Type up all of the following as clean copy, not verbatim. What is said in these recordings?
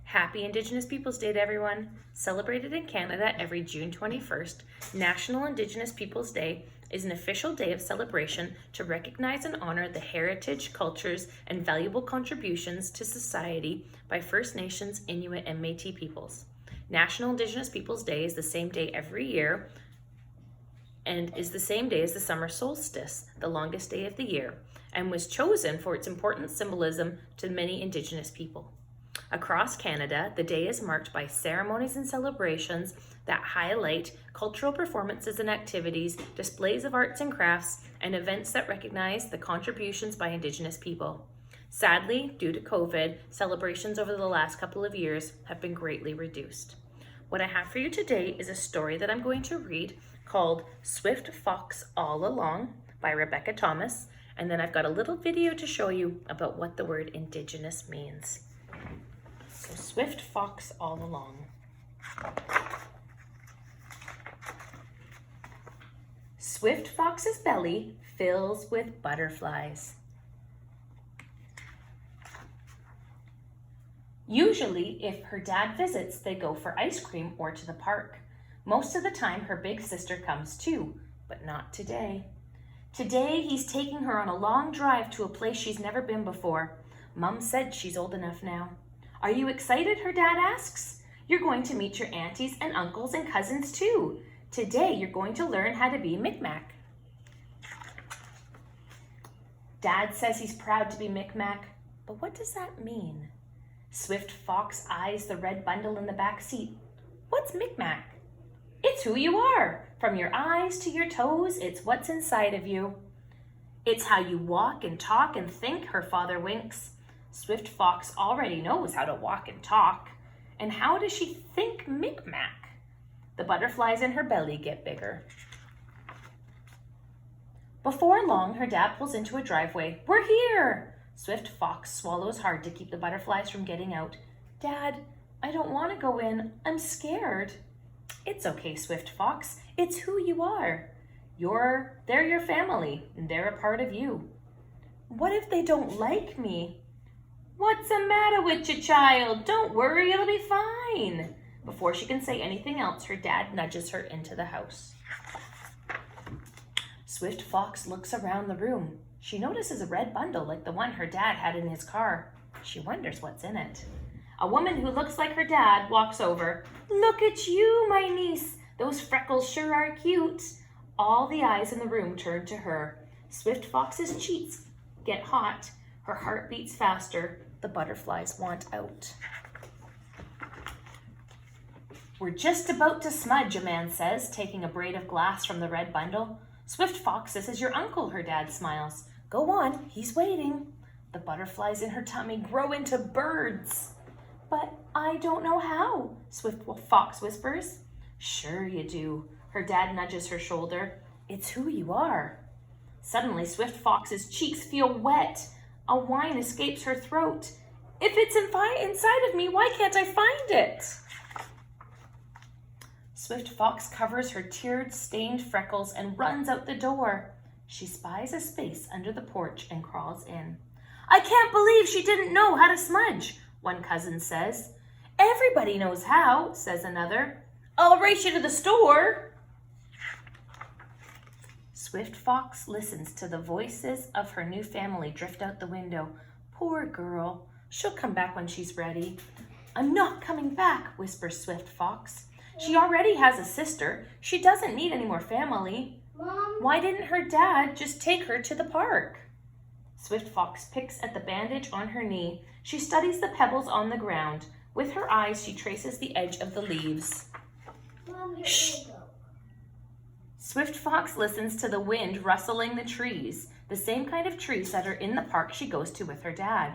Happy Indigenous Peoples Day to everyone. Celebrated in Canada every June 21st, National Indigenous Peoples Day is an official day of celebration to recognize and honor the heritage, cultures, and valuable contributions to society by First Nations, Inuit, and Métis peoples. National Indigenous Peoples Day is the same day every year and is the same day as the summer solstice, the longest day of the year, and was chosen for its important symbolism to many Indigenous people. Across Canada, the day is marked by ceremonies and celebrations that highlight cultural performances and activities, displays of arts and crafts, and events that recognize the contributions by Indigenous people. Sadly, due to COVID, celebrations over the last couple of years have been greatly reduced. What I have for you today is a story that I'm going to read called Swift Fox All Along by Rebecca Thomas, and then I've got a little video to show you about what the word Indigenous means. So Swift Fox All Along. Swift Fox's belly fills with butterflies. Usually, if her dad visits, they go for ice cream or to the park. Most of the time, her big sister comes too, but not today. Today, he's taking her on a long drive to a place she's never been before. Mom said she's old enough now. Are you excited? Her dad asks. You're going to meet your aunties and uncles and cousins too. Today, you're going to learn how to be Micmac. Dad says he's proud to be Micmac, but what does that mean? Swift Fox eyes the red bundle in the back seat. What's Micmac? It's who you are. From your eyes to your toes, it's what's inside of you. It's how you walk and talk and think, her father winks. Swift Fox already knows how to walk and talk. And how does she think Micmac? The butterflies in her belly get bigger. Before long, her dad pulls into a driveway. We're here! Swift Fox swallows hard to keep the butterflies from getting out. Dad, I don't want to go in. I'm scared. It's okay, Swift Fox. It's who you are. They're your family, and they're a part of you. What if they don't like me? What's the matter with you, child? Don't worry, it'll be fine. Before she can say anything else, her dad nudges her into the house. Swift Fox looks around the room. She notices a red bundle like the one her dad had in his car. She wonders what's in it. A woman who looks like her dad walks over. Look at you, my niece. Those freckles sure are cute. All the eyes in the room turn to her. Swift Fox's cheeks get hot. Her heart beats faster. The butterflies want out. We're just about to smudge, a man says, taking a braid of glass from the red bundle. Swift Fox, this is your uncle, her dad smiles. Go on, he's waiting. The butterflies in her tummy grow into birds. But I don't know how, Swift Fox whispers. Sure you do. Her dad nudges her shoulder. It's who you are. Suddenly, Swift Fox's cheeks feel wet. A whine escapes her throat. If it's inside of me, why can't I find it? Swift Fox covers her teared, stained freckles and runs out the door. She spies a space under the porch and crawls in. I can't believe she didn't know how to smudge, one cousin says. Everybody knows how, says another. I'll race you to the store. Swift Fox listens to the voices of her new family drift out the window. Poor girl. She'll come back when she's ready. I'm not coming back, whispers Swift Fox. She already has a sister. She doesn't need any more family. Mom? Why didn't her dad just take her to the park? Swift Fox picks at the bandage on her knee. She studies the pebbles on the ground. With her eyes, she traces the edge of the leaves. Mom, shh! Swift Fox listens to the wind rustling the trees, the same kind of trees that are in the park she goes to with her dad.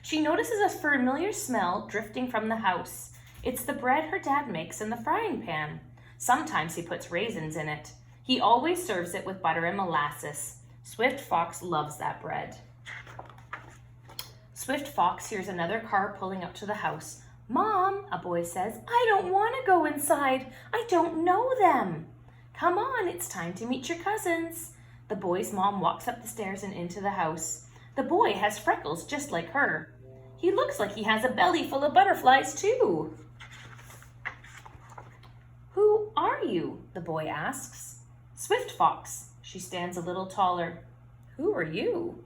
She notices a familiar smell drifting from the house. It's the bread her dad makes in the frying pan. Sometimes he puts raisins in it. He always serves it with butter and molasses. Swift Fox loves that bread. Swift Fox hears another car pulling up to the house. Mom, a boy says, I don't want to go inside. I don't know them. Come on, it's time to meet your cousins. The boy's mom walks up the stairs and into the house. The boy has freckles just like her. He looks like he has a belly full of butterflies too. Who are you? The boy asks. Swift Fox. She stands a little taller. Who are you?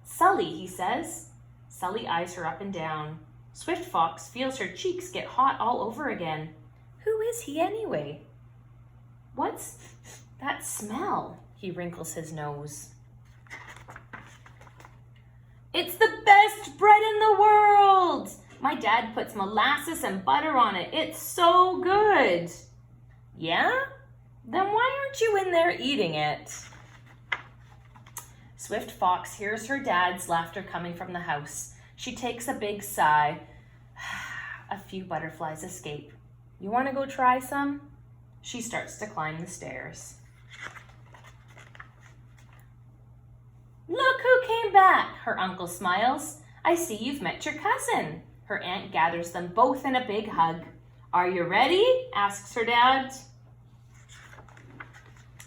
Sully, he says. Sully eyes her up and down. Swift Fox feels her cheeks get hot all over again. Who is he anyway? What's that smell? He wrinkles his nose. It's the best bread in the world! My dad puts molasses and butter on it. It's so good. Yeah? Then why aren't you in there eating it? Swift Fox hears her dad's laughter coming from the house. She takes a big sigh. A few butterflies escape. You want to go try some? She starts to climb the stairs. Look who came back, her uncle smiles. I see you've met your cousin. Her aunt gathers them both in a big hug. Are you ready? Asks her dad.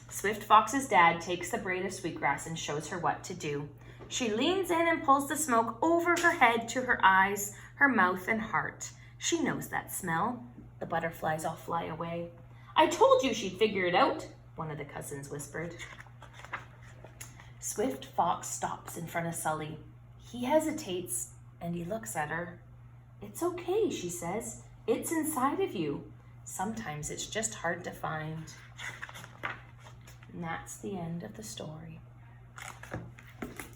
Swift Fox's dad takes the braid of sweetgrass and shows her what to do. She leans in and pulls the smoke over her head to her eyes, her mouth, and heart. She knows that smell. The butterflies all fly away. I told you she'd figure it out, one of the cousins whispered. Swift Fox stops in front of Sully. He hesitates and he looks at her. It's okay, she says. It's inside of you. Sometimes it's just hard to find. And that's the end of the story.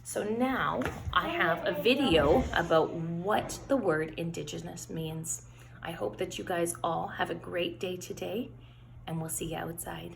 So now I have a video about what the word Indigenous means. I hope that you guys all have a great day today, and we'll see you outside.